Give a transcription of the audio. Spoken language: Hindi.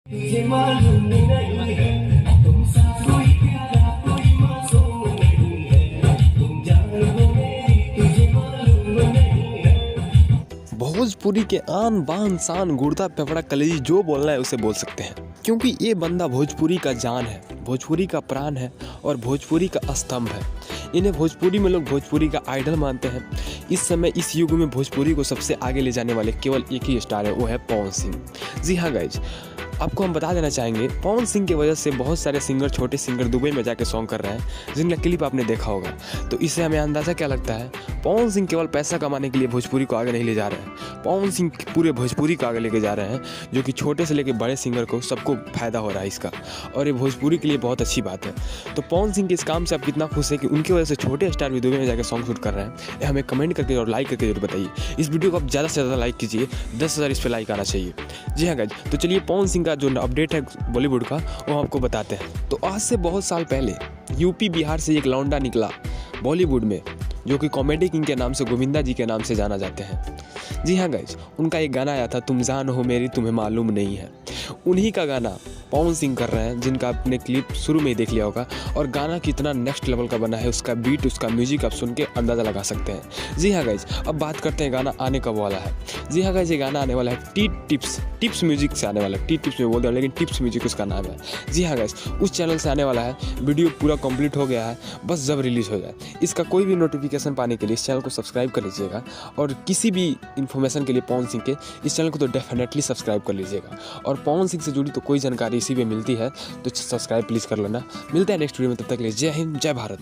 तुझे मालूम नहीं है तुम सा कोई प्यारा कोई मासूम नहीं है तुम जान हो मेरी तुझे मालूम नहीं है। भोजपुरी के आन बान शान गुर्दा पेपड़ा कलेजी जो बोलना है उसे बोल सकते हैं, क्योंकि ये बंदा भोजपुरी का जान है, भोजपुरी का प्राण है और भोजपुरी का स्तंभ है। इन्हें भोजपुरी में लोग भोजपुरी का आइडल मानते हैं। इस समय इस युग में भोजपुरी को सबसे आगे ले जाने वाले केवल एक ही स्टार है, वो है पवन सिंह। जी हाँ गाइज, आपको हम बता देना चाहेंगे पवन सिंह की वजह से बहुत सारे सिंगर, छोटे सिंगर दुबई में जाके सॉन्ग कर रहे हैं, जिनका क्लिप आपने देखा होगा। तो इससे हमें अंदाज़ा क्या लगता है, पवन सिंह केवल पैसा कमाने के लिए भोजपुरी को आगे नहीं ले जा रहे हैं। पवन सिंह पूरे भोजपुरी को आगे लेके जा रहे हैं, जो कि छोटे से लेके बड़े सिंगर को सबको फायदा हो रहा है इसका, और ये भोजपुरी के लिए बहुत अच्छी बात है। तो पवन सिंह के इस काम से आप कितना खुश है कि उनकी वजह से छोटे स्टार भी दुबई में जाकर सॉन्ग शूट कर रहे हैं, ये हमें कमेंट करके और लाइक करके जरूर बताइए। इस वीडियो को आप ज़्यादा से ज़्यादा लाइक कीजिए, 10,000 इस पर लाइक आना चाहिए। जी हाँ गाइज, तो चलिए पवन सिंह का जो अपडेट है बॉलीवुड का वो आपको बताते हैं। तो आज से बहुत साल पहले यूपी बिहार से एक लौंडा निकला बॉलीवुड में, जो कि कॉमेडी किंग के नाम से, गोविंदा जी के नाम से जाना जाते हैं। जी हाँ गाइज, उनका एक गाना आया था, तुम जान हो मेरी तुम्हें मालूम नहीं है। उन्हीं का गाना पवन सिंह कर रहे हैं, जिनका आपने क्लिप शुरू में ही देख लिया होगा। और गाना कितना नेक्स्ट लेवल का बना है, उसका बीट, उसका म्यूजिक आप सुन के अंदाज़ा लगा सकते हैं। जी हाँ गाइज, अब बात करते हैं गाना आने कब वाला है। जी हाँ गाइज, ये गाना आने वाला है टिप्स म्यूजिक से आने वाला है। टिप्स में बोलते हैं लेकिन टिप्स म्यूजिक उसका नाम है। जी हाँ गाइज, उस चैनल से आने वाला है। वीडियो पूरा कंप्लीट हो गया है, बस जब रिलीज़ हो जाए। इसका कोई भी नोटिफिकेशन पाने के लिए इस चैनल को सब्सक्राइब कर लीजिएगा, और किसी भी इन्फॉर्मेशन के लिए पवन सिंह के इस चैनल को तो डेफिनेटली सब्सक्राइब कर लीजिएगा। और पवन सिंह से जुड़ी तो कोई जानकारी इसी पे मिलती है, तो सब्सक्राइब प्लीज़ कर लेना। मिलते हैं नेक्स्ट वीडियो में, तब तक के लिए जय हिंद, जय भारत।